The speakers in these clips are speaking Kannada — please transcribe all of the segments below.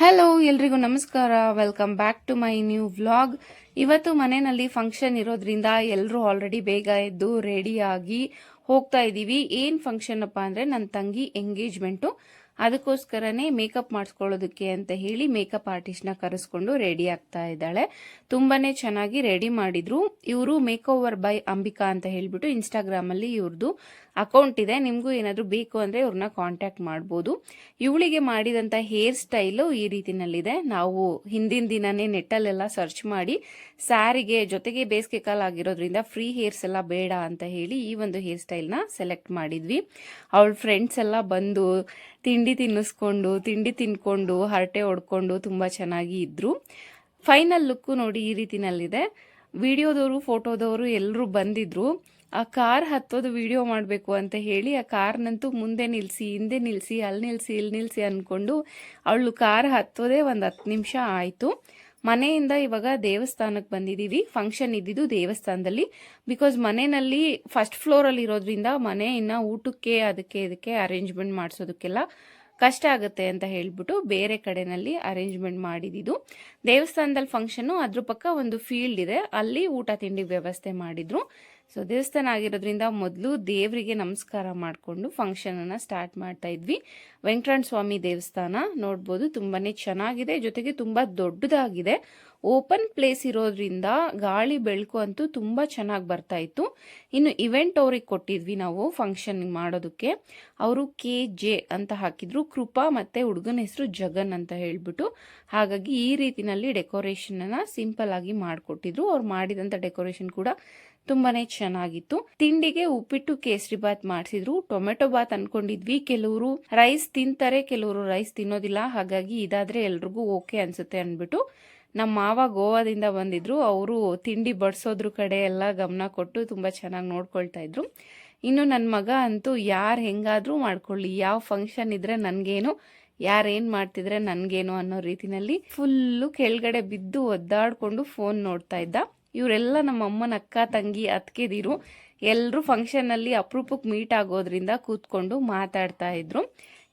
ಹಲೋ ಎಲ್ರಿಗೂ ನಮಸ್ಕಾರ. Welcome back to my new vlog. ಇವತ್ತು ಮನೆಯಲ್ಲಿ ಫಂಕ್ಷನ್ ಇರೋದ್ರಿಂದ ಎಲ್ಲರೂ ಆಲ್ರೆಡಿ ಬೇಗ ಎದ್ದು ರೆಡಿಯಾಗಿ ಹೋಗ್ತಾ ಇದ್ದೀವಿ. ಏನು ಫಂಕ್ಷನ್ ಅಪ್ಪ ಅಂದರೆ ನನ್ನ ತಂಗಿ ಎಂಗೇಜ್ಮೆಂಟು. ಅದಕ್ಕೋಸ್ಕರನೇ ಮೇಕಪ್ ಮಾಡಿಸ್ಕೊಳ್ಳೋದಕ್ಕೆ ಅಂತ ಹೇಳಿ ಮೇಕಪ್ ಆರ್ಟಿಸ್ಟ್ನ ಕರೆಸ್ಕೊಂಡು ರೆಡಿ ಆಗ್ತಾ ಇದ್ದಾಳೆ. ತುಂಬಾನೇ ಚೆನ್ನಾಗಿ ರೆಡಿ ಮಾಡಿದ್ರು. ಇವರು ಮೇಕ್ ಓವರ್ ಬೈ ಅಂಬಿಕಾ ಅಂತ ಹೇಳ್ಬಿಟ್ಟು ಇನ್ಸ್ಟಾಗ್ರಾಮಲ್ಲಿ ಇವ್ರದ್ದು ಅಕೌಂಟ್ ಇದೆ. ನಿಮಗೂ ಏನಾದರೂ ಬೇಕು ಅಂದರೆ ಇವ್ರನ್ನ ಕಾಂಟ್ಯಾಕ್ಟ್ ಮಾಡ್ಬೋದು. ಇವಳಿಗೆ ಮಾಡಿದಂಥ ಹೇರ್ ಸ್ಟೈಲು ಈ ರೀತಿನಲ್ಲಿದೆ. ನಾವು ಹಿಂದಿನ ದಿನನೇ ನೆಟ್ಟಲ್ಲೆಲ್ಲ ಸರ್ಚ್ ಮಾಡಿ ಸ್ಯಾರಿಗೆ ಜೊತೆಗೆ ಬೇಸಿಗೆ ಕಾಲ ಆಗಿರೋದ್ರಿಂದ ಫ್ರೀ ಹೇರ್ಸ್ ಎಲ್ಲ ಬೇಡ ಅಂತ ಹೇಳಿ ಈ ಒಂದು ಹೇರ್ ಸ್ಟೈಲ್ನ ಸೆಲೆಕ್ಟ್ ಮಾಡಿದ್ವಿ. ಅವಳ ಫ್ರೆಂಡ್ಸ್ ಎಲ್ಲ ಬಂದು ತಿಂಡಿ ತಿನ್ಕೊಂಡು ಹರಟೆ ಹೊಡ್ಕೊಂಡು ತುಂಬ ಚೆನ್ನಾಗಿ ಇದ್ರು. ಫೈನಲ್ ಲುಕ್ಕು ನೋಡಿ ಈ ರೀತಿನಲ್ಲಿದೆ. ವಿಡಿಯೋದವರು ಫೋಟೋದವರು ಎಲ್ಲರೂ ಬಂದಿದ್ರು. ಆ ಕಾರ್ ಹತ್ತೋದು ವಿಡಿಯೋ ಮಾಡಬೇಕು ಅಂತ ಹೇಳಿ ಆ ಕಾರ್ನಂತೂ ಮುಂದೆ ನಿಲ್ಲಿಸಿ ಹಿಂದೆ ನಿಲ್ಲಿಸಿ ಅಲ್ಲಿ ನಿಲ್ಲಿಸಿ ಅಂದ್ಕೊಂಡು ಅವಳು ಕಾರ್ ಹತ್ತೋದೇ ಒಂದು 10 ನಿಮಿಷ ಆಯಿತು. ಮನೆಯಿಂದ ಇವಾಗ ದೇವಸ್ಥಾನಕ್ಕೆ ಬಂದಿದ್ದೀವಿ. ಫಂಕ್ಷನ್ ಇದ್ದಿದ್ದು ದೇವಸ್ಥಾನದಲ್ಲಿ. ಬಿಕಾಸ್ ಮನೆಯಲ್ಲಿ ಫಸ್ಟ್ ಫ್ಲೋರಲ್ಲಿ ಇರೋದ್ರಿಂದ ಮನೆ ಇನ್ನು ಊಟಕ್ಕೆ ಇದಕ್ಕೆ ಅರೇಂಜ್ಮೆಂಟ್ ಮಾಡಿಸೋದಕ್ಕೆಲ್ಲ ಕಷ್ಟ ಆಗುತ್ತೆ ಅಂತ ಹೇಳ್ಬಿಟ್ಟು ಬೇರೆ ಕಡೆನಲ್ಲಿ ಅರೇಂಜ್ಮೆಂಟ್ ಮಾಡಿದ್ದು. ದೇವಸ್ಥಾನದಲ್ಲಿ ಫಂಕ್ಷನ್ನು, ಅದ್ರ ಪಕ್ಕ ಒಂದು ಫೀಲ್ಡ್ ಇದೆ, ಅಲ್ಲಿ ಊಟ ತಿಂಡಿ ವ್ಯವಸ್ಥೆ ಮಾಡಿದ್ರು. ಸೊ ದೇವಸ್ಥಾನ ಆಗಿರೋದ್ರಿಂದ ಮೊದಲು ದೇವರಿಗೆ ನಮಸ್ಕಾರ ಮಾಡಿಕೊಂಡು ಫಂಕ್ಷನನ್ನು ಸ್ಟಾರ್ಟ್ ಮಾಡ್ತಾ ಇದ್ವಿ. ವೆಂಕಟರಮಣ ಸ್ವಾಮಿ ದೇವಸ್ಥಾನ ನೋಡ್ಬೋದು, ತುಂಬಾನೇ ಚೆನ್ನಾಗಿದೆ, ಜೊತೆಗೆ ತುಂಬ ದೊಡ್ಡದಾಗಿದೆ. ಓಪನ್ ಪ್ಲೇಸ್ ಇರೋದ್ರಿಂದ ಗಾಳಿ ಬೆಳಕು ಅಂತೂ ತುಂಬ ಚೆನ್ನಾಗಿ ಬರ್ತಾ ಇತ್ತು. ಇನ್ನು ಇವೆಂಟ್ ಅವ್ರಿಗೆ ಕೊಟ್ಟಿದ್ವಿ ನಾವು ಫಂಕ್ಷನ್ ಮಾಡೋದಕ್ಕೆ. ಅವರು KJ ಅಂತ ಹಾಕಿದ್ರು, ಕೃಪಾ ಮತ್ತು ಹುಡುಗನ ಹೆಸರು ಜಗನ್ ಅಂತ ಹೇಳ್ಬಿಟ್ಟು. ಹಾಗಾಗಿ ಈ ರೀತಿನಲ್ಲಿ ಡೆಕೋರೇಷನ್ನ ಸಿಂಪಲ್ ಆಗಿ ಮಾಡಿಕೊಟ್ಟಿದ್ರು. ಅವ್ರು ಮಾಡಿದಂಥ ಡೆಕೋರೇಷನ್ ಕೂಡ ತುಂಬಾನೇ ಚೆನ್ನಾಗಿತ್ತು. ತಿಂಡಿಗೆ ಉಪ್ಪಿಟ್ಟು ಕೇಸರಿ ಬಾತ್ ಮಾಡಿಸಿದ್ರು. ಟೊಮೆಟೊ ಬಾತ್ ಅನ್ಕೊಂಡಿದ್ವಿ. ಕೆಲವರು ರೈಸ್ ತಿಂತಾರೆ, ಕೆಲವರು ರೈಸ್ ತಿನ್ನೋದಿಲ್ಲ. ಹಾಗಾಗಿ ಇದಾದ್ರೆ ಎಲ್ರಿಗೂ ಓಕೆ ಅನ್ಸುತ್ತೆ ಅಂದ್ಬಿಟ್ಟು ನಮ್ಮ ಮಾವ ಗೋವಾದಿಂದ ಬಂದಿದ್ರು. ಅವರು ತಿಂಡಿ ಬಡಿಸೋದ್ರ ಕಡೆ ಎಲ್ಲ ಗಮನ ಕೊಟ್ಟು ತುಂಬ ಚೆನ್ನಾಗಿ ನೋಡ್ಕೊಳ್ತಾ ಇದ್ರು. ಇನ್ನು ನನ್ನ ಮಗ ಅಂತೂ ಯಾರು ಹೆಂಗಾದ್ರೂ ಮಾಡ್ಕೊಳ್ಳಿ, ಯಾವ ಫಂಕ್ಷನ್ ಇದ್ರೆ ನನಗೇನು, ಯಾರೇನು ಮಾಡ್ತಿದ್ರೆ ನನಗೇನು ಅನ್ನೋ ರೀತಿನಲ್ಲಿ ಫುಲ್ಲು ಕೆಳಗಡೆ ಬಿದ್ದು ಒದ್ದಾಡ್ಕೊಂಡು ಫೋನ್ ನೋಡ್ತಾ ಇದ್ದ. ಇವರೆಲ್ಲ ನಮ್ಮ ಅಮ್ಮನ ಅಕ್ಕ ತಂಗಿ ಅತ್ತಿಗೆದಿರು ಎಲ್ಲರೂ ಫಂಕ್ಷನ್ನಲ್ಲಿ ಅಪರೂಪಕ್ಕೆ ಮೀಟ್ ಆಗೋದ್ರಿಂದ ಕೂತ್ಕೊಂಡು ಮಾತಾಡ್ತಾ ಇದ್ರು.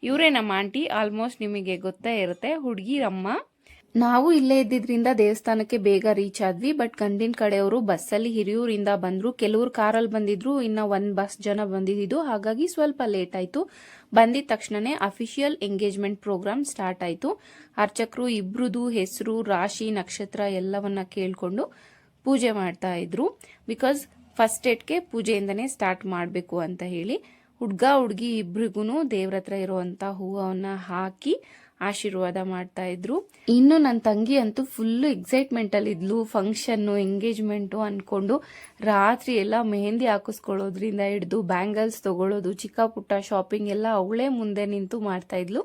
ಇವರೇ ನಮ್ಮ ಆಂಟಿ, ಆಲ್ಮೋಸ್ಟ್ ನಿಮಗೆ ಗೊತ್ತೇ ಇರುತ್ತೆ, ಹುಡುಗಿರಮ್ಮ. ನಾವು ಇಲ್ಲೇ ಇದ್ದಿದ್ರಿಂದ ದೇವಸ್ಥಾನಕ್ಕೆ ಬೇಗ ರೀಚ್ ಆದ್ವಿ. ಬಟ್ ಗಂಡಿನ ಕಡೆಯವರು ಬಸ್ಸಲ್ಲಿ ಹಿರಿಯೂರಿಂದ ಬಂದ್ರು, ಕೆಲವರು ಕಾರಲ್ಲಿ ಬಂದಿದ್ರು, ಇನ್ನ 1 ಬಸ್ ಜನ ಬಂದಿದ್ದು. ಹಾಗಾಗಿ ಸ್ವಲ್ಪ ಲೇಟ್ ಆಯ್ತು. ಬಂದಿದ ತಕ್ಷಣನೇ ಅಫಿಷಿಯಲ್ ಎಂಗೇಜ್ಮೆಂಟ್ ಪ್ರೋಗ್ರಾಮ್ ಸ್ಟಾರ್ಟ್ ಆಯ್ತು. ಅರ್ಚಕರು ಇಬ್ರದು ಹೆಸರು, ರಾಶಿ, ನಕ್ಷತ್ರ ಎಲ್ಲವನ್ನ ಕೇಳ್ಕೊಂಡು ಪೂಜೆ ಮಾಡ್ತಾ ಇದ್ರು. ಬಿಕಾಸ್ ಫಸ್ಟ್ ಡೇಟ್ಗೆ ಪೂಜೆಯಿಂದನೇ ಸ್ಟಾರ್ಟ್ ಮಾಡಬೇಕು ಅಂತ ಹೇಳಿ ಹುಡುಗಿ ಇಬ್ರಿಗೂ ದೇವ್ರ ಹತ್ರ ಇರುವಂತ ಹೂವನ್ನ ಹಾಕಿ ಆಶೀರ್ವಾದ ಮಾಡ್ತಾ ಇದ್ರು. ಇನ್ನು ನನ್ನ ತಂಗಿ ಅಂತೂ ಫುಲ್ ಎಕ್ಸೈಟ್ಮೆಂಟ್ ಅಲ್ಲಿ ಇದ್ಲು. ಫಂಕ್ಷನ್ನು ಎಂಗೇಜ್ಮೆಂಟು ಅನ್ಕೊಂಡು ರಾತ್ರಿ ಎಲ್ಲ ಮೆಹಂದಿ ಹಾಕಿಸ್ಕೊಳ್ಳೋದ್ರಿಂದ ಹಿಡಿದು ಬ್ಯಾಂಗಲ್ಸ್ ತಗೊಳ್ಳೋದು, ಚಿಕ್ಕ ಪುಟ್ಟ ಶಾಪಿಂಗ್ ಎಲ್ಲ ಅವಳೇ ಮುಂದೆ ನಿಂತು ಮಾಡ್ತಾ ಇದ್ಲು.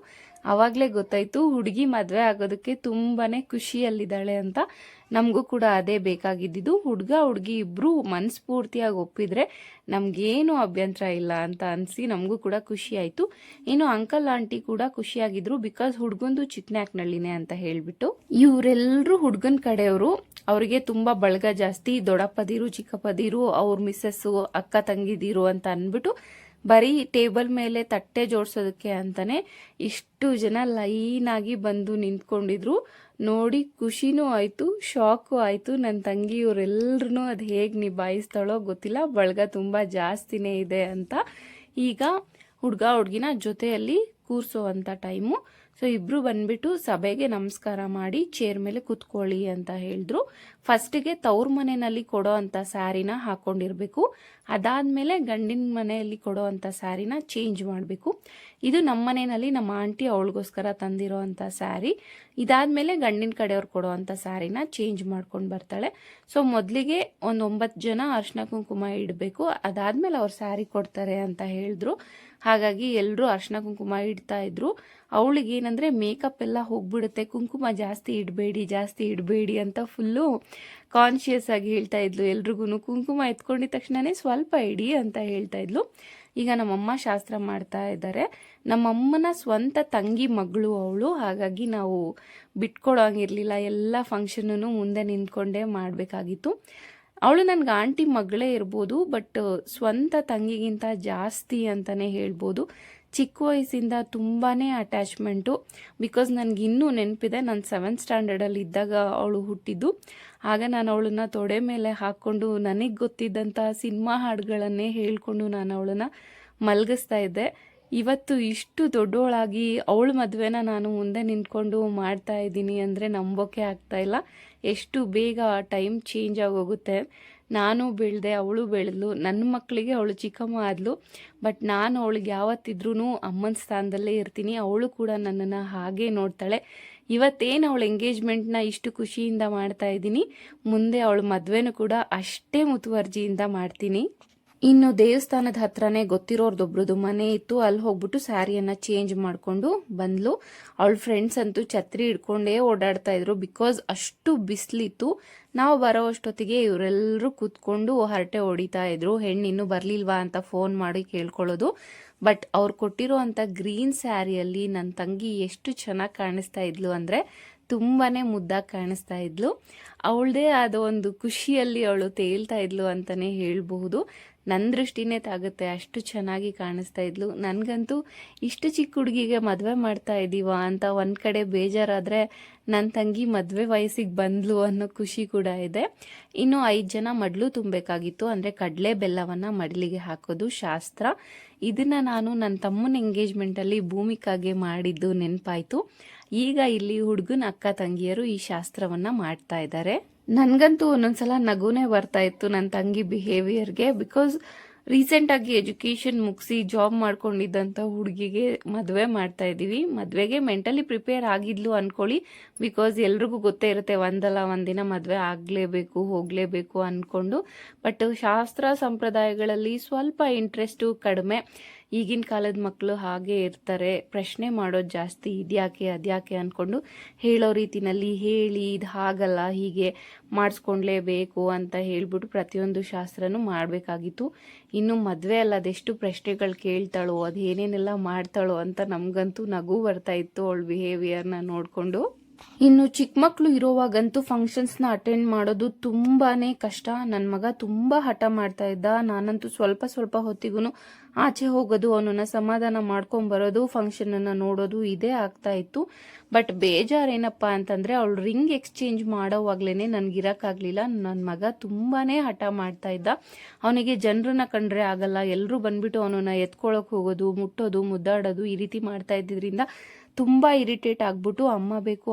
ಅವಾಗಲೇ ಗೊತ್ತಾಯ್ತು ಹುಡುಗಿ ಮದುವೆ ಆಗೋದಕ್ಕೆ ತುಂಬಾನೇ ಖುಷಿಯಲ್ಲಿದ್ದಾಳೆ ಅಂತ. ನಮಗೂ ಕೂಡ ಅದೇ ಬೇಕಾಗಿದ್ದು. ಹುಡುಗಿ ಇಬ್ರು ಮನಸ್ಫೂರ್ತಿಯಾಗಿ ಒಪ್ಪಿದ್ರೆ ನಮ್ಗೇನು ಅಭ್ಯಂತರ ಇಲ್ಲ ಅಂತ ಅನ್ಸಿ ನಮಗೂ ಕೂಡ ಖುಷಿ ಆಯ್ತು. ಇನ್ನು ಅಂಕಲ್ ಆಂಟಿ ಕೂಡ ಖುಷಿಯಾಗಿದ್ರು. ಬಿಕಾಸ್ ಹುಡುಗಂದು ಚಿಕ್ಕನಾಕ್ನಳ್ಳಿನೇ ಅಂತ ಹೇಳ್ಬಿಟ್ಟು ಇವರೆಲ್ಲರೂ ಹುಡುಗನ ಕಡೆಯವರು. ಅವ್ರಿಗೆ ತುಂಬಾ ಬಳಗ ಜಾಸ್ತಿ, ದೊಡ್ಡಪ್ಪದಿರು, ಚಿಕ್ಕಪ್ಪದಿರು, ಅವ್ರ ಮಿಸ್ಸಸ್ಸು, ಅಕ್ಕ ತಂಗಿದಿರು ಅಂತ ಅನ್ಬಿಟ್ಟು ಬರೀ ಟೇಬಲ್ ಮೇಲೆ ತಟ್ಟೆ ಜೋಡಿಸೋದಕ್ಕೆ ಅಂತಾನೆ ಇಷ್ಟು ಜನ ಲೈನ್ ಆಗಿ ಬಂದು ನಿಂತ್ಕೊಂಡಿದ್ರು. ನೋಡಿ ಖುಷಿನೂ ಆಯ್ತು, ಶಾಕು ಆಯ್ತು. ನನ್ನ ತಂಗಿ ಇವರೆಲ್ಲರೂ ಅದು ಹೇಗೆ ನಿಭಾಯಿಸ್ತಾಳೋ ಗೊತ್ತಿಲ್ಲ, ಬಳಗ ತುಂಬಾ ಜಾಸ್ತಿನೇ ಇದೆ ಅಂತ. ಈಗ ಹುಡುಗಿನ ಜೊತೆಯಲ್ಲಿ ಕೂರ್ಸೋ ಅಂತ ಟೈಮು. ಸೊ ಇಬ್ರು ಬಂದ್ಬಿಟ್ಟು ಸಭೆಗೆ ನಮಸ್ಕಾರ ಮಾಡಿ ಚೇರ್ ಮೇಲೆ ಕುತ್ಕೊಳ್ಳಿ ಅಂತ ಹೇಳಿದ್ರು. ಫಸ್ಟಿಗೆ ತವ್ರ ಮನೆಯಲ್ಲಿ ಕೊಡೋ ಅಂತ ಸ್ಯಾರಿನ ಹಾಕೊಂಡಿರ್ಬೇಕು. ಅದಾದ್ಮೇಲೆ ಗಂಡಿನ ಮನೆಯಲ್ಲಿ ಕೊಡೋ ಅಂತ ಸ್ಯಾರಿನ ಚೇಂಜ್ ಮಾಡಬೇಕು. ಇದು ನಮ್ಮ ಮನೆಯಲ್ಲಿ ನಮ್ಮ ಆಂಟಿ ಅವಳಿಗೋಸ್ಕರ ತಂದಿರೋ ಅಂತ ಸ್ಯಾರಿ. ಇದಾದ್ಮೇಲೆ ಗಂಡಿನ ಕಡೆಯವ್ರು ಕೊಡೋ ಅಂತ ಸ್ಯಾರಿನ ಚೇಂಜ್ ಮಾಡ್ಕೊಂಡು ಬರ್ತಾಳೆ. ಸೊ ಮೊದಲಿಗೆ ಒಂದು 9 ಜನ ಅರ್ಶಿನ ಕುಂಕುಮ ಇಡಬೇಕು, ಅದಾದ್ಮೇಲೆ ಅವ್ರು ಸ್ಯಾರಿ ಕೊಡ್ತಾರೆ ಅಂತ ಹೇಳಿದ್ರು. ಹಾಗಾಗಿ ಎಲ್ಲರೂ ಅರ್ಶಿನ ಕುಂಕುಮ ಇಡ್ತಾ ಇದ್ರು. ಅವಳಿಗೆ ಏನಂದ್ರೆ ಮೇಕಪ್ ಎಲ್ಲ ಹೋಗ್ಬಿಡುತ್ತೆ, ಕುಂಕುಮ ಜಾಸ್ತಿ ಇಡಬೇಡಿ ಅಂತ ಫುಲ್ಲು ಕಾನ್ಶಿಯಸ್ ಆಗಿ ಹೇಳ್ತಾ ಇದ್ಲು. ಎಲ್ರಿಗೂ ಕುಂಕುಮ ಎತ್ಕೊಂಡಿದ ತಕ್ಷಣನೇ ಸ್ವಲ್ಪ ಇಡಿ ಅಂತ ಹೇಳ್ತಾ ಇದ್ಲು. ಈಗ ನಮ್ಮಮ್ಮ ಶಾಸ್ತ್ರ ಮಾಡ್ತಾ ಇದ್ದಾರೆ. ನಮ್ಮಮ್ಮನ ಸ್ವಂತ ತಂಗಿ ಮಗಳು ಅವಳು. ಹಾಗಾಗಿ ನಾವು ಬಿಟ್ಕೊಡೋಂಗಿರ್ಲಿಲ್ಲ, ಎಲ್ಲ ಫಂಕ್ಷನ್ನು ಮುಂದೆ ನಿಂತ್ಕೊಂಡೇ ಮಾಡಬೇಕಾಗಿತ್ತು. ಅವಳು ನನ್ಗೆ ಆಂಟಿ ಮಗಳೇ ಇರ್ಬೋದು, ಬಟ್ ಸ್ವಂತ ತಂಗಿಗಿಂತ ಜಾಸ್ತಿ ಅಂತಾನೆ ಹೇಳ್ಬೋದು. ಚಿಕ್ಕ ವಯಸ್ಸಿಂದ ತುಂಬಾ ಅಟ್ಯಾಚ್ಮೆಂಟು. ಬಿಕಾಸ್ ನನಗಿನ್ನೂ ನೆನಪಿದೆ, ನಾನು 7th ಸ್ಟ್ಯಾಂಡರ್ಡಲ್ಲಿ ಇದ್ದಾಗ ಅವಳು ಹುಟ್ಟಿದ್ದು. ಆಗ ನಾನು ಅವಳನ್ನ ತೊಡೆ ಮೇಲೆ ಹಾಕ್ಕೊಂಡು ನನಗೆ ಗೊತ್ತಿದ್ದಂಥ ಸಿನಿಮಾ ಹಾಡುಗಳನ್ನೇ ಹೇಳ್ಕೊಂಡು ನಾನು ಅವಳನ್ನ ಮಲಗಿಸ್ತಾ ಇದ್ದೆ. ಇವತ್ತು ಇಷ್ಟು ದೊಡ್ಡವಳಾಗಿ ಅವಳ ಮದುವೆನ ನಾನು ಮುಂದೆ ನಿಂತ್ಕೊಂಡು ಮಾಡ್ತಾ ಇದ್ದೀನಿ ಅಂದರೆ ನಂಬೋಕೆ ಆಗ್ತಾ ಇಲ್ಲ. ಎಷ್ಟು ಬೇಗ ಟೈಮ್ ಚೇಂಜ್ ಆಗೋಗುತ್ತೆ. ನಾನು ಬೆಳೆದೆ, ಅವಳು ಬೆಳೆದ್ಲು, ನನ್ನ ಮಕ್ಕಳಿಗೆ ಅವಳು ಚಿಕ್ಕಮ್ಮ ಆದ್ಲು. ಬಟ್ ನಾನು ಅವಳಿಗೆ ಯಾವತ್ತಿದ್ರೂ ಅಮ್ಮನ ಸ್ಥಾನದಲ್ಲೇ ಇರ್ತೀನಿ. ಅವಳು ಕೂಡ ನನ್ನನ್ನು ಹಾಗೇ ನೋಡ್ತಾಳೆ. ಇವತ್ತೇನು ಅವಳ ಎಂಗೇಜ್ಮೆಂಟ್ನ ಇಷ್ಟು ಖುಷಿಯಿಂದ ಮಾಡ್ತಾ ಇದ್ದೀನಿ, ಮುಂದೆ ಅವಳ ಮದುವೆನೂ ಕೂಡ ಅಷ್ಟೇ ಮುತುವರ್ಜಿಯಿಂದ ಮಾಡ್ತೀನಿ. ಇನ್ನು ದೇವಸ್ಥಾನದ ಹತ್ರನೇ ಗೊತ್ತಿರೋರ್ದೊಬ್ರದ್ದು ಮನೆ ಇತ್ತು. ಅಲ್ಲಿ ಹೋಗ್ಬಿಟ್ಟು ಸ್ಯಾರಿಯನ್ನು ಚೇಂಜ್ ಮಾಡಿಕೊಂಡು ಬಂದ್ಲು. ಅವಳ ಫ್ರೆಂಡ್ಸ್ ಅಂತೂ ಛತ್ರಿ ಹಿಡ್ಕೊಂಡೇ ಓಡಾಡ್ತಾ ಇದ್ರು. ಬಿಕಾಸ್ ಅಷ್ಟು ಬಿಸಿಲಿತ್ತು. ನಾವು ಬರೋ ಅಷ್ಟೊತ್ತಿಗೆ ಇವರೆಲ್ಲರೂ ಕೂತ್ಕೊಂಡು ಹರಟೆ ಹೊಡಿತಾ ಇದ್ರು. ಹೆಣ್ಣು ಇನ್ನೂ ಬರಲಿಲ್ವಾ ಅಂತ ಫೋನ್ ಮಾಡಿ ಕೇಳ್ಕೊಳ್ಳೋದು. ಬಟ್ ಅವ್ರು ಕೊಟ್ಟಿರೋ ಅಂಥ ಗ್ರೀನ್ ಸ್ಯಾರಿಯಲ್ಲಿ ನನ್ನ ತಂಗಿ ಎಷ್ಟು ಚೆನ್ನಾಗಿ ಕಾಣಿಸ್ತಾ ಇದ್ಲು ಅಂದರೆ ತುಂಬಾ ಮುದ್ದಾಗಿ ಕಾಣಿಸ್ತಾ ಇದ್ಲು. ಅವಳದೇ ಆದ ಒಂದು ಖುಷಿಯಲ್ಲಿ ಅವಳು ತೇಲ್ತಾ ಇದ್ಲು ಅಂತಲೇ ಹೇಳಬಹುದು. ನನ್ನ ದೃಷ್ಟಿನೇ ತಾಗುತ್ತೆ, ಅಷ್ಟು ಚೆನ್ನಾಗಿ ಕಾಣಿಸ್ತಾ ಇದ್ಲು. ನನಗಂತೂ ಇಷ್ಟು ಚಿಕ್ಕ ಹುಡುಗಿಗೆ ಮದುವೆ ಮಾಡ್ತಾ ಇದ್ದೀವ ಅಂತ ಒಂದು ಕಡೆ ಬೇಜಾರಾದರೆ, ನನ್ನ ತಂಗಿ ಮದುವೆ ವಯಸ್ಸಿಗೆ ಬಂದ್ಲು ಅನ್ನೋ ಖುಷಿ ಕೂಡ ಇದೆ. ಇನ್ನು 5 ಜನ ಮಡ್ಲು ತುಂಬಬೇಕಾಗಿತ್ತು. ಅಂದರೆ ಕಡಲೆ ಬೆಲ್ಲವನ್ನು ಮಡ್ಲಿಗೆ ಹಾಕೋದು ಶಾಸ್ತ್ರ. ಇದನ್ನು ನಾನು ನನ್ನ ತಮ್ಮನ ಎಂಗೇಜ್ಮೆಂಟಲ್ಲಿ ಭೂಮಿಕಾಗೆ ಮಾಡಿದ್ದು ನೆನಪಾಯಿತು. ಈಗ ಇಲ್ಲಿ ಹುಡುಗನ ಅಕ್ಕ ತಂಗಿಯರು ಈ ಶಾಸ್ತ್ರವನ್ನು ಮಾಡ್ತಾ ಇದ್ದಾರೆ. ನನಗಂತೂ ಒಂದೊಂದ್ಸಲ ನಗುನೇ ಬರ್ತಾ ಇತ್ತು ನನ್ನ ತಂಗಿ ಬಿಹೇವಿಯರ್ಗೆ. ಬಿಕಾಸ್ ರೀಸೆಂಟಾಗಿ ಎಜುಕೇಷನ್ ಮುಗಿಸಿ ಜಾಬ್ ಮಾಡ್ಕೊಂಡಿದ್ದಂಥ ಹುಡುಗಿಗೆ ಮದುವೆ ಮಾಡ್ತಾ ಇದ್ದೀವಿ. ಮದುವೆಗೆ ಮೆಂಟಲಿ ಪ್ರಿಪೇರ್ ಆಗಿದ್ಲು ಅಂದ್ಕೊಳ್ಳಿ. ಬಿಕಾಸ್ ಎಲ್ರಿಗೂ ಗೊತ್ತೇ ಇರುತ್ತೆ, ಒಂದಲ್ಲ ಒಂದಿನ ಮದುವೆ ಆಗಲೇಬೇಕು, ಹೋಗಲೇಬೇಕು ಅಂದ್ಕೊಂಡು. ಬಟ್ ಶಾಸ್ತ್ರ ಸಂಪ್ರದಾಯಗಳಲ್ಲಿ ಸ್ವಲ್ಪ ಇಂಟ್ರೆಸ್ಟು ಕಡಿಮೆ. ಈಗಿನ ಕಾಲದ ಮಕ್ಕಳು ಹಾಗೆ ಇರ್ತಾರೆ, ಪ್ರಶ್ನೆ ಮಾಡೋದು ಜಾಸ್ತಿ, ಇದ್ಯಾಕೆ ಅದ್ಯಾಕೆ ಅಂದ್ಕೊಂಡು ಹೇಳೋ ರೀತಿನಲ್ಲಿ ಹೇಳಿ ಇದು ಹಾಗಲ್ಲ ಹೀಗೆ ಮಾಡಿಸ್ಕೊಂಡ್ಲೇಬೇಕು ಅಂತ ಹೇಳ್ಬಿಟ್ಟು ಪ್ರತಿಯೊಂದು ಶಾಸ್ತ್ರನೂ ಮಾಡಬೇಕಾಗಿತ್ತು. ಇನ್ನು ಮದುವೆ ಅಲ್ಲ, ಅದೆಷ್ಟು ಪ್ರಶ್ನೆಗಳು ಕೇಳ್ತಾಳೋ, ಅದು ಏನೇನೆಲ್ಲ ಮಾಡ್ತಾಳೋ ಅಂತ ನಮಗಂತೂ ನಗು ಬರ್ತಾ ಇತ್ತು ಅವಳ ಬಿಹೇವಿಯರ್ನ ನೋಡಿಕೊಂಡು. ಇನ್ನು ಚಿಕ್ಕ ಮಕ್ಕಳು ಇರೋವಾಗಂತೂ ಫಂಕ್ಷನ್ಸ್ನ ಅಟೆಂಡ್ ಮಾಡೋದು ತುಂಬಾನೇ ಕಷ್ಟ. ನನ್ನ ಮಗ ತುಂಬ ಹಠ ಮಾಡ್ತಾ ಇದ್ದ. ನಾನಂತೂ ಸ್ವಲ್ಪ ಹೊತ್ತಿಗೂ ಆಚೆ ಹೋಗೋದು, ಅವನನ್ನ ಸಮಾಧಾನ ಮಾಡ್ಕೊಂಬರೋದು, ಫಂಕ್ಷನನ್ನು ನೋಡೋದು ಇದೇ ಆಗ್ತಾ ಇತ್ತು. ಬಟ್ ಬೇಜಾರೇನಪ್ಪ ಅಂತಂದರೆ ಅವಳು ರಿಂಗ್ ಎಕ್ಸ್ಚೇಂಜ್ ಮಾಡೋವಾಗ್ಲೇ ನನಗಿರೋಕ್ಕಾಗಲಿಲ್ಲ. ನನ್ನ ಮಗ ತುಂಬಾ ಹಠ ಮಾಡ್ತಾ ಇದ್ದ. ಅವನಿಗೆ ಜನರನ್ನ ಕಂಡ್ರೆ ಆಗಲ್ಲ, ಎಲ್ಲರೂ ಬಂದ್ಬಿಟ್ಟು ಅವನನ್ನು ಎತ್ಕೊಳ್ಳೋಕೆ ಹೋಗೋದು, ಮುಟ್ಟೋದು, ಮುದ್ದಾಡೋದು ಈ ರೀತಿ ಮಾಡ್ತಾ ಇದ್ದಿದ್ರಿಂದ ತುಂಬ ಇರಿಟೇಟ್ ಆಗ್ಬಿಟ್ಟು ಅಮ್ಮ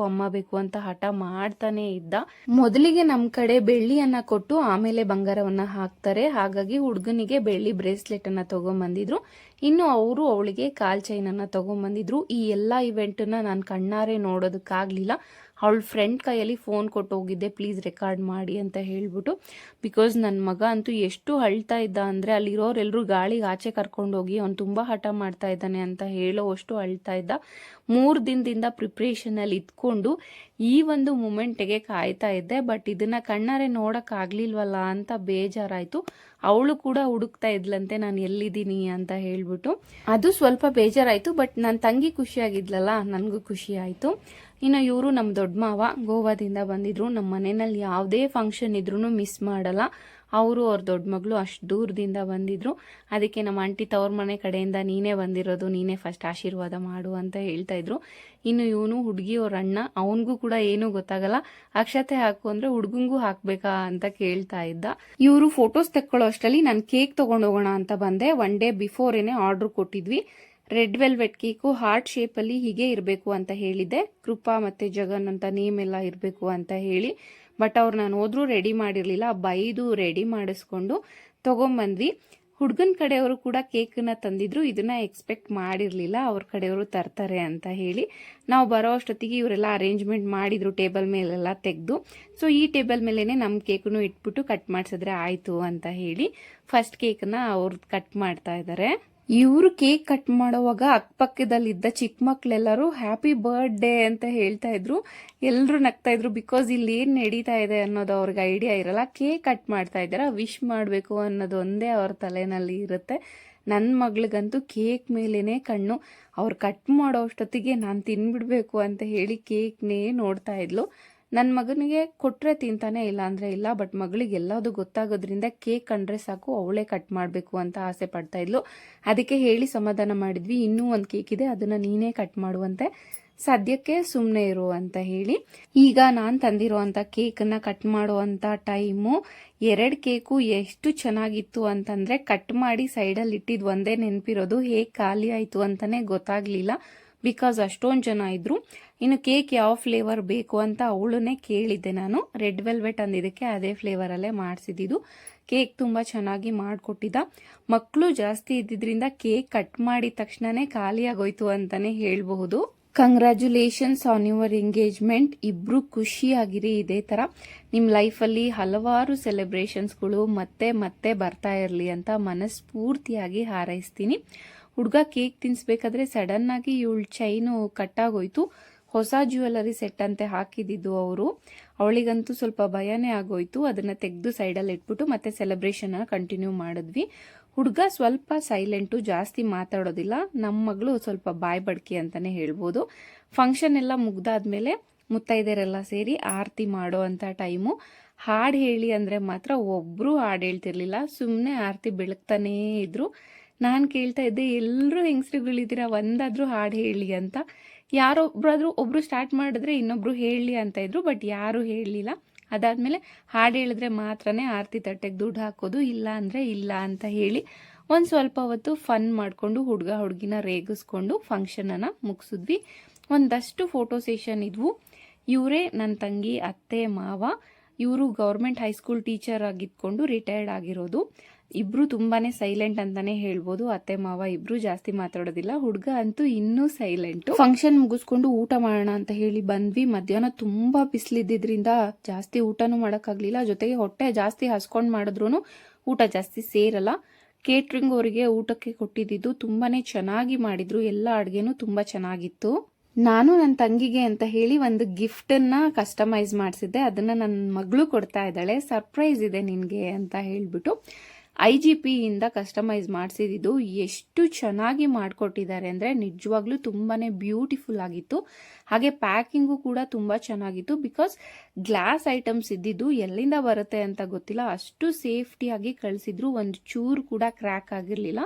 ಬೇಕು ಅಂತ ಹಠ ಮಾಡ್ತಾನೆ ಇದ್ದ. ಮೊದಲಿಗೆ ನಮ್ಮ ಕಡೆ ಬೆಳ್ಳಿಯನ್ನ ಕೊಟ್ಟು ಆಮೇಲೆ ಬಂಗಾರವನ್ನ ಹಾಕ್ತಾರೆ. ಹಾಗಾಗಿ ಹುಡುಗನಿಗೆ ಬೆಳ್ಳಿ ಬ್ರೇಸ್ಲೆಟ್ ಅನ್ನ ತಗೊಂಬಂದಿದ್ರು. ಇನ್ನು ಅವರು ಅವಳಿಗೆ ಕಾಲ್ ಚೈನ್ ಅನ್ನ ತಗೊಂಬಂದಿದ್ರು. ಈ ಎಲ್ಲ ಇವೆಂಟನ್ನ ನಾನು ಕಣ್ಣಾರೆ ನೋಡೋದಕ್ಕಾಗಲಿಲ್ಲ. ಅವಳ ಫ್ರೆಂಡ್ ಕೈಯಲ್ಲಿ ಫೋನ್ ಕೊಟ್ಟು ಹೋಗಿದ್ದೆ, ಪ್ಲೀಸ್ ರೆಕಾರ್ಡ್ ಮಾಡಿ ಅಂತ ಹೇಳ್ಬಿಟ್ಟು. ಬಿಕಾಸ್ ನನ್ನ ಮಗ ಅಂತೂ ಎಷ್ಟು ಅಳ್ತಾ ಇದ್ದ ಅಂದರೆ ಅಲ್ಲಿರೋರೆಲ್ಲರೂ ಗಾಳಿಗೆ ಆಚೆ ಕರ್ಕೊಂಡೋಗಿ ಅವ್ನು ತುಂಬ ಹಠ ಮಾಡ್ತಾ ಇದ್ದಾನೆ ಅಂತ ಹೇಳೋವಷ್ಟು ಅಳ್ತಾ ಇದ್ದ. 3 ದಿನದಿಂದ ಪ್ರಿಪ್ರೇಷನಲ್ಲಿ ಇದ್ಕೊಂಡು ಈ ಒಂದು ಮೂಮೆಂಟಿಗೆ ಕಾಯ್ತಾ ಇದ್ದೆ. ಬಟ್ ಇದನ್ನು ಕಣ್ಣಾರೆ ನೋಡೋಕ್ಕಾಗಲಿಲ್ವಲ್ಲ ಅಂತ ಬೇಜಾರಾಯಿತು. ಅವಳು ಕೂಡ ಹುಡುಕ್ತಾ ಇದ್ಲಂತೆ ನಾನು ಎಲ್ಲಿದ್ದೀನಿ ಅಂತ ಹೇಳ್ಬಿಟ್ಟು. ಅದು ಸ್ವಲ್ಪ ಬೇಜಾರಾಯಿತು. ಬಟ್ ನನ್ನ ತಂಗಿ ಖುಷಿಯಾಗಿದ್ಲಲ್ಲ, ನನಗೂ ಖುಷಿ ಆಯಿತು. ಇನ್ನು ಇವರು ನಮ್ಮ ದೊಡ್ಡ ಮಾವ ಗೋವಾದಿಂದ ಬಂದಿದ್ರು. ನಮ್ಮ ಮನೆಯಲ್ಲಿ ಯಾವುದೇ ಫಂಕ್ಷನ್ ಇದ್ರೂ ಮಿಸ್ ಮಾಡಲ್ಲ. ಅವರು ಅವ್ರ ದೊಡ್ಡ ಮಗಳು ಅಷ್ಟು ದೂರದಿಂದ ಬಂದಿದ್ರು. ಅದಕ್ಕೆ ನಮ್ಮ ಆಂಟಿ ತವ್ರ ಮನೆ ಕಡೆಯಿಂದ ನೀನೇ ಬಂದಿರೋದು, ನೀನೇ ಫಸ್ಟ್ ಆಶೀರ್ವಾದ ಮಾಡು ಅಂತ ಹೇಳ್ತಾ ಇದ್ರು. ಇನ್ನು ಇವನು ಹುಡುಗಿಯವ್ರ ಅಣ್ಣ, ಅವನಿಗೂ ಕೂಡ ಏನೂ ಗೊತ್ತಾಗಲ್ಲ. ಅಕ್ಷತೆ ಹಾಕು ಅಂದರೆ ಹುಡುಗಂಗೂ ಹಾಕ್ಬೇಕಾ ಅಂತ ಕೇಳ್ತಾ ಇದ್ದ. ಇವರು ಫೋಟೋಸ್ ತೆಕ್ಕೊಳ್ಳೋ ಅಷ್ಟರಲ್ಲಿ ನಾನು ಕೇಕ್ ತೊಗೊಂಡೋಗೋಣ ಅಂತ ಬಂದೆ. 1 ಡೇ ಬಿಫೋರೇನೆ ಆರ್ಡ್ರ್ ಕೊಟ್ಟಿದ್ವಿ. ರೆಡ್ ವೆಲ್ವೆಟ್ ಕೇಕು ಹಾರ್ಟ್ ಶೇಪಲ್ಲಿ ಹೀಗೆ ಇರಬೇಕು ಅಂತ ಹೇಳಿದ್ದೆ. ಕೃಪಾ ಮತ್ತು ಜಗನ್ ಅಂತ ನೇಮ್ ಎಲ್ಲ ಇರಬೇಕು ಅಂತ ಹೇಳಿ. ಬಟ್ ಅವ್ರು ನಾನು ಹೋದ್ರೂ ರೆಡಿ ಮಾಡಿರಲಿಲ್ಲ. ಬೈದು ರೆಡಿ ಮಾಡಿಸ್ಕೊಂಡು ತೊಗೊಂಬಂದ್ವಿ. ಹುಡುಗನ ಕಡೆಯವರು ಕೂಡ ಕೇಕನ್ನ ತಂದಿದ್ರು. ಇದನ್ನ ಎಕ್ಸ್ಪೆಕ್ಟ್ ಮಾಡಿರಲಿಲ್ಲ, ಅವ್ರ ಕಡೆಯವರು ತರ್ತಾರೆ ಅಂತ ಹೇಳಿ. ನಾವು ಬರೋ ಅಷ್ಟೊತ್ತಿಗೆ ಇವರೆಲ್ಲ ಅರೇಂಜ್ಮೆಂಟ್ ಮಾಡಿದ್ರು, ಟೇಬಲ್ ಮೇಲೆಲ್ಲ ತೆಗೆದು. ಸೊ ಈ ಟೇಬಲ್ ಮೇಲೇ ನಮ್ಮ ಕೇಕನ್ನು ಇಟ್ಬಿಟ್ಟು ಕಟ್ ಮಾಡಿಸಿದ್ರೆ ಆಯಿತು ಅಂತ ಹೇಳಿ ಫಸ್ಟ್ ಕೇಕನ್ನ ಅವ್ರು ಕಟ್ ಮಾಡ್ತಾ ಇದ್ದಾರೆ. ಇವರು ಕೇಕ್ ಕಟ್ ಮಾಡೋವಾಗ ಅಕ್ಕಪಕ್ಕದಲ್ಲಿದ್ದ ಚಿಕ್ಕ ಮಕ್ಕಳೆಲ್ಲರೂ ಹ್ಯಾಪಿ ಬರ್ತ್ಡೇ ಅಂತ ಹೇಳ್ತಾ ಇದ್ರು. ಎಲ್ಲರೂ ನಗ್ತಾ ಇದ್ರು. ಬಿಕಾಸ್ ಇಲ್ಲಿ ಏನು ನಡೀತಾ ಇದೆ ಅನ್ನೋದು ಅವ್ರಿಗೆ ಐಡಿಯಾ ಇರಲ್ಲ. ಕೇಕ್ ಕಟ್ ಮಾಡ್ತಾ ಇದ್ದಾರೆ, ವಿಶ್ ಮಾಡಬೇಕು ಅನ್ನೋದು ಒಂದೇ ಅವ್ರ ತಲೆನಲ್ಲಿ ಇರುತ್ತೆ. ನನ್ನ ಮಗಳಿಗಂತೂ ಕೇಕ್ ಮೇಲೇ ಕಣ್ಣು. ಅವ್ರು ಕಟ್ ಮಾಡೋ ಅಷ್ಟೊತ್ತಿಗೆ ನಾನು ತಿನ್ಬಿಡ್ಬೇಕು ಅಂತ ಹೇಳಿ ಕೇಕ್ನೇ ನೋಡ್ತಾ ಇದ್ಲು. ನನ್ನ ಮಗನಿಗೆ ಕೊಟ್ಟರೆ ತಿಂತಾನೆ, ಇಲ್ಲ ಅಂದರೆ ಇಲ್ಲ. ಬಟ್ ಮಗಳಿಗೆ ಎಲ್ಲದು ಗೊತ್ತಾಗೋದ್ರಿಂದ ಕೇಕ್ ಕಂಡ್ರೆ ಸಾಕು ಅವಳೇ ಕಟ್ ಮಾಡಬೇಕು ಅಂತ ಆಸೆ ಪಡ್ತಾ ಇದ್ಲು. ಅದಕ್ಕೆ ಹೇಳಿ ಸಮಾಧಾನ ಮಾಡಿದ್ವಿ, ಇನ್ನೂ ಒಂದು ಕೇಕ್ ಇದೆ ಅದನ್ನು ನೀನೇ ಕಟ್ ಮಾಡುವಂತೆ, ಸದ್ಯಕ್ಕೆ ಸುಮ್ಮನೆ ಇರು ಅಂತ ಹೇಳಿ. ಈಗ ನಾನು ತಂದಿರುವಂಥ ಕೇಕನ್ನು ಕಟ್ ಮಾಡುವಂಥ ಟೈಮು 2 ಕೇಕು ಎಷ್ಟು ಚೆನ್ನಾಗಿತ್ತು ಅಂತಂದರೆ, ಕಟ್ ಮಾಡಿ ಸೈಡಲ್ಲಿ ಇಟ್ಟಿದ್ದು ಒಂದೇ ನೆನಪಿರೋದು, ಹೇಗೆ ಖಾಲಿ ಆಯಿತು ಅಂತಲೇ ಗೊತ್ತಾಗಲಿಲ್ಲ. ಬಿಕಾಸ್ ಅಷ್ಟೊಂದು ಜನ ಇದ್ದರು. ಇನ್ನು ಕೇಕ್ ಯಾವ ಫ್ಲೇವರ್ ಬೇಕು ಅಂತ ಅವಳನ್ನೇ ಕೇಳಿದ್ದೆ ನಾನು. ರೆಡ್ ವೆಲ್ವೆಟ್ ಅಂದಿದ್ದಕ್ಕೆ ಅದೇ ಫ್ಲೇವರಲ್ಲೇ ಮಾಡಿಸಿದ್ದು. ಕೇಕ್ ತುಂಬ ಚೆನ್ನಾಗಿ ಮಾಡಿಕೊಟ್ಟಿದ್ದ. ಮಕ್ಕಳು ಜಾಸ್ತಿ ಇದ್ದಿದ್ದರಿಂದ ಕೇಕ್ ಕಟ್ ಮಾಡಿದ ತಕ್ಷಣವೇ ಖಾಲಿ ಆಗೋಯ್ತು ಅಂತಲೇ ಹೇಳಬಹುದು. Congratulations on your engagement. ಇಬ್ಬರು ಖುಷಿಯಾಗಿರಿ. ಇದೇ ಥರ ನಿಮ್ಮ ಲೈಫಲ್ಲಿ ಹಲವಾರು ಸೆಲೆಬ್ರೇಷನ್ಸ್ಗಳು ಮತ್ತೆ ಮತ್ತೆ ಬರ್ತಾ ಇರಲಿ ಅಂತ ಮನಸ್ಫೂರ್ತಿಯಾಗಿ ಹಾರೈಸ್ತೀನಿ. ಹುಡುಗ ಕೇಕ್ ತಿನ್ನಿಸ್ಬೇಕಾದ್ರೆ ಸಡನ್ನಾಗಿ ಇವಳು ಚೈನು ಕಟ್ಟಾಗೋಯ್ತು. ಹೊಸ ಜ್ಯುವೆಲರಿ ಸೆಟ್ ಅಂತೆ ಹಾಕಿದ್ದು ಅವರು. ಅವಳಿಗಂತೂ ಸ್ವಲ್ಪ ಭಯನೇ ಆಗೋಯ್ತು. ಅದನ್ನು ತೆಗೆದು ಸೈಡಲ್ಲಿ ಇಟ್ಬಿಟ್ಟು ಮತ್ತೆ ಸೆಲೆಬ್ರೇಷನ್ನ ಕಂಟಿನ್ಯೂ ಮಾಡಿದ್ವಿ. ಹುಡುಗ ಸ್ವಲ್ಪ ಸೈಲೆಂಟು, ಜಾಸ್ತಿ ಮಾತಾಡೋದಿಲ್ಲ. ನಮ್ಮ ಮಗಳು ಸ್ವಲ್ಪ ಬಾಯ್ ಬಡ್ಕಿ ಅಂತಲೇ ಹೇಳ್ಬೋದು. ಫಂಕ್ಷನ್ ಎಲ್ಲ ಮುಗ್ದಾದ್ಮೇಲೆ ಮುತ್ತೈದೆರೆಲ್ಲ ಸೇರಿ ಆರತಿ ಮಾಡೋ ಅಂಥ ಟೈಮು. ಹಾಡು ಹೇಳಿ ಅಂದರೆ ಮಾತ್ರ ಒಬ್ಬರು ಹಾಡು ಹೇಳ್ತಿರ್ಲಿಲ್ಲ, ಸುಮ್ಮನೆ ಆರತಿ ಬೆಳಗ್ತಾನೇ ಇದ್ರು. ನಾನು ಕೇಳ್ತಾ ಇದ್ದೆ, ಎಲ್ಲರೂ ಹೆಂಗಸ್ರುಗಳಿದ್ದೀರಾ, ಒಂದಾದರೂ ಹಾಡು ಹೇಳಿ ಅಂತ. ಒಬ್ಬರು ಸ್ಟಾರ್ಟ್ ಮಾಡಿದ್ರೆ ಇನ್ನೊಬ್ರು ಹೇಳಿ ಅಂತ ಇದ್ರು, ಬಟ್ ಯಾರೂ ಹೇಳಲಿಲ್ಲ. ಅದಾದಮೇಲೆ ಹಾಡು ಹೇಳಿದ್ರೆ ಮಾತ್ರನೇ ಆರತಿ ತಟ್ಟೆಗೆ ದುಡ್ಡು ಹಾಕೋದು, ಇಲ್ಲ ಅಂದರೆ ಇಲ್ಲ ಅಂತ ಹೇಳಿ ಒಂದು ಸ್ವಲ್ಪ ಹೊತ್ತು ಫನ್ ಮಾಡಿಕೊಂಡು ಹುಡುಗಿನ ರೇಗಿಸ್ಕೊಂಡು ಫಂಕ್ಷನನ್ನು ಮುಗಿಸಿದ್ವಿ. ಒಂದಷ್ಟು ಫೋಟೋ ಸೆಷನ್ ಇದ್ವು. ಇವರೇ ನನ್ನ ತಂಗಿ ಅತ್ತೆ ಮಾವ. ಇವರು ಗೌರ್ಮೆಂಟ್ ಹೈಸ್ಕೂಲ್ ಟೀಚರ್ ಆಗಿದ್ಕೊಂಡು ರಿಟೈರ್ಡ್ ಆಗಿರೋದು. ಇಬ್ರು ತುಂಬಾನೇ ಸೈಲೆಂಟ್ ಅಂತಾನೆ ಹೇಳ್ಬೋದು. ಅತ್ತೆ ಮಾವ ಇಬ್ರು ಜಾಸ್ತಿ ಮಾತಾಡೋದಿಲ್ಲ. ಹುಡುಗ ಅಂತೂ ಇನ್ನೂ ಸೈಲೆಂಟು. ಫಂಕ್ಷನ್ ಮುಗಿಸ್ಕೊಂಡು ಊಟ ಮಾಡೋಣ ಅಂತ ಹೇಳಿ ಬಂದ್ವಿ. ಮಧ್ಯಾಹ್ನ ತುಂಬಾ ಬಿಸಿಲಿದ್ದಿದ್ರಿಂದ ಜಾಸ್ತಿ ಊಟನೂ ಮಾಡೋಕ್ಕಾಗಲಿಲ್ಲ. ಜೊತೆಗೆ ಹೊಟ್ಟೆ ಜಾಸ್ತಿ ಹಸ್ಕೊಂಡು ಮಾಡಿದ್ರು ಊಟ ಜಾಸ್ತಿ ಸೇರಲ್ಲ. ಕೇಟ್ರಿಂಗ್ ಅವರಿಗೆ ಊಟಕ್ಕೆ ಕೊಟ್ಟಿದ್ದು ತುಂಬಾನೇ ಚೆನ್ನಾಗಿ ಮಾಡಿದ್ರು. ಎಲ್ಲ ಅಡುಗೆನೂ ತುಂಬಾ ಚೆನ್ನಾಗಿತ್ತು. ನಾನು ನನ್ನ ತಂಗಿಗೆ ಅಂತ ಹೇಳಿ ಒಂದು ಗಿಫ್ಟನ್ನು ಕಸ್ಟಮೈಸ್ ಮಾಡಿಸಿದ್ದೆ. ಅದನ್ನು ನನ್ನ ಮಗಳು ಕೊಡ್ತಾ ಇದ್ದಾಳೆ. ಸರ್ಪ್ರೈಸ್ ಇದೆ ನಿನಗೆ ಅಂತ ಹೇಳಿಬಿಟ್ಟು IGP ಇಂದ ಕಸ್ಟಮೈಸ್ ಮಾಡಿಸಿದ್ದು. ಎಷ್ಟು ಚೆನ್ನಾಗಿ ಮಾಡಿಕೊಟ್ಟಿದ್ದಾರೆ ಅಂದರೆ ನಿಜವಾಗ್ಲೂ ತುಂಬಾ ಬ್ಯೂಟಿಫುಲ್ ಆಗಿತ್ತು. ಹಾಗೆ ಪ್ಯಾಕಿಂಗು ಕೂಡ ತುಂಬ ಚೆನ್ನಾಗಿತ್ತು. ಬಿಕಾಸ್ ಗ್ಲಾಸ್ ಐಟಮ್ಸ್ ಇದ್ದಿದ್ದು ಎಲ್ಲಿಂದ ಬರುತ್ತೆ ಅಂತ ಗೊತ್ತಿಲ್ಲ, ಅಷ್ಟು ಸೇಫ್ಟಿಯಾಗಿ ಕಳಿಸಿದ್ರು. ಒಂದು ಚೂರು ಕೂಡ ಕ್ರ್ಯಾಕ್ ಆಗಿರಲಿಲ್ಲ.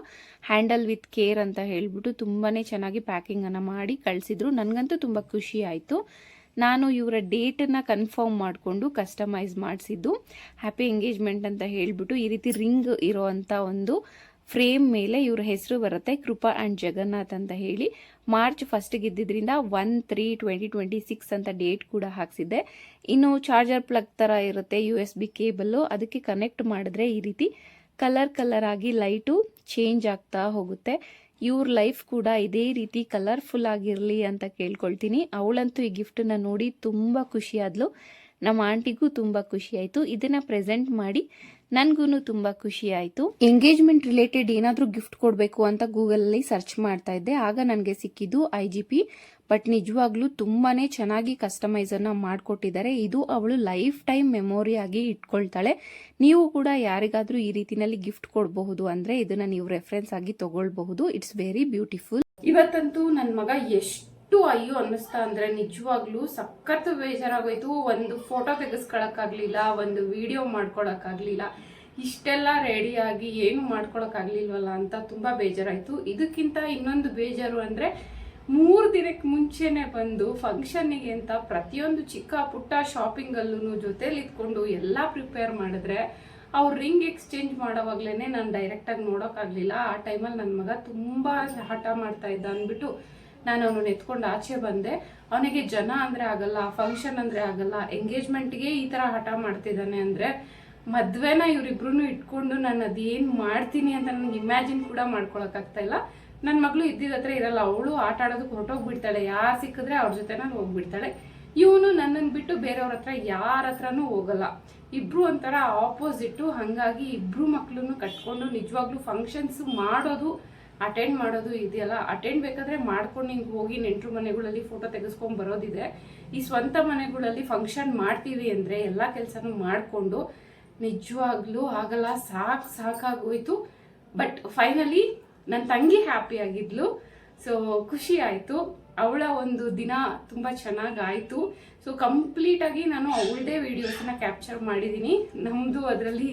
ಹ್ಯಾಂಡಲ್ ವಿತ್ ಕೇರ್ ಅಂತ ಹೇಳಿಬಿಟ್ಟು ತುಂಬಾ ಚೆನ್ನಾಗಿ ಪ್ಯಾಕಿಂಗನ್ನು ಮಾಡಿ ಕಳಿಸಿದ್ರು. ನನಗಂತೂ ತುಂಬ ಖುಷಿ ಆಯಿತು. ನಾನು ಇವರ ಡೇಟನ್ನು ಕನ್ಫರ್ಮ್ ಮಾಡಿಕೊಂಡು ಕಸ್ಟಮೈಸ್ ಮಾಡಿಸಿದ್ದು. ಹ್ಯಾಪಿ ಎಂಗೇಜ್ಮೆಂಟ್ ಅಂತ ಹೇಳಿಬಿಟ್ಟು ಈ ರೀತಿ ರಿಂಗ್ ಇರೋವಂಥ ಒಂದು ಫ್ರೇಮ್ ಮೇಲೆ ಇವ್ರ ಹೆಸರು ಬರುತ್ತೆ, ಕೃಪಾ ಆ್ಯಂಡ್ ಜಗನ್ನಾಥ್ ಅಂತ ಹೇಳಿ. ಮಾರ್ಚ್ 1 ಇದ್ದಿದ್ದರಿಂದ 1/3/2026 ಅಂತ ಡೇಟ್ ಕೂಡ ಹಾಕ್ಸಿದ್ದೆ. ಇನ್ನು ಚಾರ್ಜರ್ ಪ್ಲಗ್ ಥರ ಇರುತ್ತೆ, USB ಕೇಬಲ್ಲು. ಅದಕ್ಕೆ ಕನೆಕ್ಟ್ ಮಾಡಿದ್ರೆ ಈ ರೀತಿ ಕಲರ್ ಆಗಿ ಲೈಟು ಚೇಂಜ್ ಆಗ್ತಾ ಹೋಗುತ್ತೆ. ಇವ್ರ ಲೈಫ್ ಕೂಡ ಇದೇ ರೀತಿ ಕಲರ್ಫುಲ್ ಆಗಿರಲಿ ಅಂತ ಕೇಳ್ಕೊಳ್ತೀನಿ. ಅವಳಂತೂ ಈ ಗಿಫ್ಟನ್ನು ನೋಡಿ ತುಂಬ ಖುಷಿಯಾದ್ಲು. ನಮ್ಮ ಆಂಟಿಗೂ ತುಂಬ ಖುಷಿ ಆಯಿತು. ಇದನ್ನು ಪ್ರೆಸೆಂಟ್ ಮಾಡಿ ನನಗೂ ತುಂಬ ಖುಷಿ ಆಯಿತು. ಎಂಗೇಜ್ಮೆಂಟ್ ರಿಲೇಟೆಡ್ ಏನಾದರೂ ಗಿಫ್ಟ್ ಕೊಡಬೇಕು ಅಂತ ಗೂಗಲಲ್ಲಿ ಸರ್ಚ್ ಮಾಡ್ತಾ ಇದ್ದೆ. ಆಗ ನನಗೆ ಸಿಕ್ಕಿದ್ದು IGP. ಬಟ್ ನಿಜವಾಗ್ಲೂ ತುಂಬಾ ಚೆನ್ನಾಗಿ ಕಸ್ಟಮೈಸನ್ನು ಮಾಡಿಕೊಟ್ಟಿದ್ದಾರೆ. ಇದು ಅವಳು ಲೈಫ್ ಟೈಮ್ ಮೆಮೊರಿ ಆಗಿ ಇಟ್ಕೊಳ್ತಾಳೆ. ನೀವು ಕೂಡ ಯಾರಿಗಾದರೂ ಈ ರೀತಿನಲ್ಲಿ ಗಿಫ್ಟ್ ಕೊಡಬಹುದು ಅಂದರೆ ಇದನ್ನು ನೀವು ರೆಫರೆನ್ಸ್ ಆಗಿ ತಗೊಳ್ಬಹುದು. It's very beautiful. ಇವತ್ತಂತೂ ನನ್ನ ಮಗ ಎಷ್ಟು ಅಯ್ಯೋ ಅನ್ನಿಸ್ತಾ ಅಂದರೆ ನಿಜವಾಗ್ಲೂ ಸಖತ್ ಬೇಜಾರಾಗೋಯ್ತು. ಒಂದು ಫೋಟೋ ತೆಗೆಸ್ಕೊಳಕ್ಕಾಗಲಿಲ್ಲ, ಒಂದು ವಿಡಿಯೋ ಮಾಡ್ಕೊಳಕ್ಕಾಗಲಿಲ್ಲ. ಇಷ್ಟೆಲ್ಲ ರೆಡಿಯಾಗಿ ಏನು ಮಾಡ್ಕೊಳಕ್ಕಾಗಲಿಲ್ವಲ್ಲ ಅಂತ ತುಂಬ ಬೇಜಾರಾಯಿತು. ಇದಕ್ಕಿಂತ ಇನ್ನೊಂದು ಬೇಜಾರು ಅಂದರೆ 3 ದಿನಕ್ಕೆ ಮುಂಚೆನೆ ಬಂದು ಫಂಕ್ಷನ್ನಿಗೆ ಅಂತ ಪ್ರತಿಯೊಂದು ಚಿಕ್ಕ ಪುಟ್ಟ ಶಾಪಿಂಗಲ್ಲೂ ಜೊತೆಲಿ ಇಟ್ಕೊಂಡು ಎಲ್ಲ ಪ್ರಿಪೇರ್ ಮಾಡಿದ್ರೆ ಅವ್ರು ರಿಂಗ್ ಎಕ್ಸ್ಚೇಂಜ್ ಮಾಡೋವಾಗ್ಲೇ ನಾನು ಡೈರೆಕ್ಟಾಗಿ ನೋಡೋಕ್ಕಾಗಲಿಲ್ಲ. ಆ ಟೈಮಲ್ಲಿ ನನ್ನ ಮಗ ತುಂಬ ಹಠ ಮಾಡ್ತಾ ಇದ್ದ ಅಂದ್ಬಿಟ್ಟು ನಾನು ಅವನನ್ನು ಎತ್ಕೊಂಡು ಆಚೆ ಬಂದೆ. ಅವನಿಗೆ ಜನ ಅಂದರೆ ಆಗಲ್ಲ, ಫಂಕ್ಷನ್ ಅಂದರೆ ಆಗಲ್ಲ, ಎಂಗೇಜ್ಮೆಂಟ್ಗೆ ಈ ಥರ ಹಠ ಮಾಡ್ತಿದ್ದಾನೆ ಅಂದರೆ ಮದುವೆನ ಇವರಿಬ್ರು ಇಟ್ಕೊಂಡು ನಾನು ಅದೇನು ಮಾಡ್ತೀನಿ ಅಂತ ನನಗೆ ಇಮ್ಯಾಜಿನ್ ಕೂಡ ಮಾಡ್ಕೊಳಕ್ಕಾಗ್ತಾ ಇಲ್ಲ. ನನ್ನ ಮಗಳು ಇದ್ದಿದ್ದತ್ರ ಇರಲ್ಲ, ಅವಳು ಆಟ ಆಡೋದಕ್ಕೆ ಹೊರಟೋಗ್ಬಿಡ್ತಾಳೆ. ಯಾರು ಸಿಕ್ಕಿದ್ರೆ ಅವ್ರ ಜೊತೆ ನಾನು ಹೋಗ್ಬಿಡ್ತಾಳೆ. ಇವನು ನನ್ನನ್ನು ಬಿಟ್ಟು ಬೇರೆಯವ್ರ ಹತ್ರ ಯಾರ ಹತ್ರನೂ ಹೋಗಲ್ಲ. ಇಬ್ರು ಒಂಥರ ಆಪೋಸಿಟ್ಟು. ಹಾಗಾಗಿ ಇಬ್ರು ಮಕ್ಕಳನ್ನು ಕಟ್ಕೊಂಡು ನಿಜವಾಗ್ಲೂ ಫಂಕ್ಷನ್ಸ್ ಮಾಡೋದು ಅಟೆಂಡ್ ಮಾಡೋದು ಇದೆಯಲ್ಲ, ಅಟೆಂಡ್ ಬೇಕಾದ್ರೆ ಮಾಡ್ಕೊಂಡು ಹಿಂಗೆ ಹೋಗಿ ನೆಂಟರು ಮನೆಗಳಲ್ಲಿ ಫೋಟೋ ತೆಗೆಸ್ಕೊಂಡು ಬರೋದಿದೆ. ಈ ಸ್ವಂತ ಮನೆಗಳಲ್ಲಿ ಫಂಕ್ಷನ್ ಮಾಡ್ತೀವಿ ಅಂದರೆ ಎಲ್ಲ ಕೆಲಸನೂ ಮಾಡಿಕೊಂಡು ನಿಜವಾಗ್ಲೂ ಆಗಲ್ಲ, ಸಾಕಾಗೋಯ್ತು. ಬಟ್ ಫೈನಲಿ ನನ್ನ ತಂಗಿ ಹ್ಯಾಪಿ ಆಗಿದ್ಲು. ಸೊ ಖುಷಿ ಆಯಿತು. ಅವಳ ಒಂದು ದಿನ ತುಂಬ ಚೆನ್ನಾಗಾಯಿತು. ಸೊ ಕಂಪ್ಲೀಟಾಗಿ ನಾನು ಅವಳದೇ ವಿಡಿಯೋಸನ್ನ ಕ್ಯಾಪ್ಚರ್ ಮಾಡಿದ್ದೀನಿ. ನಮ್ಮದು ಅದರಲ್ಲಿ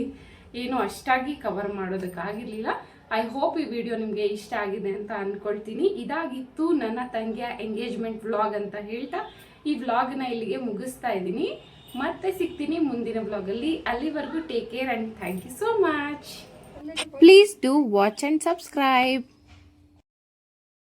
ಏನು ಅಷ್ಟಾಗಿ ಕವರ್ ಮಾಡೋದಕ್ಕಾಗಿರಲಿಲ್ಲ. ಐ ಹೋಪ್ ಈ ವಿಡಿಯೋ ನಿಮಗೆ ಇಷ್ಟ ಆಗಿದೆ ಅಂತ ಅಂದ್ಕೊಳ್ತೀನಿ. ಇದಾಗಿತ್ತು ನನ್ನ ತಂಗಿಯ ಎಂಗೇಜ್ಮೆಂಟ್ ವ್ಲಾಗ್ ಅಂತ ಹೇಳ್ತಾ ಈ ವ್ಲಾಗ್ನ ಇಲ್ಲಿಗೆ ಮುಗಿಸ್ತಾ ಇದ್ದೀನಿ. ಮತ್ತೆ ಸಿಗ್ತೀನಿ ಮುಂದಿನ ವ್ಲಾಗಲ್ಲಿ. ಅಲ್ಲಿವರೆಗೂ take care and thank you so much. Please do watch and subscribe.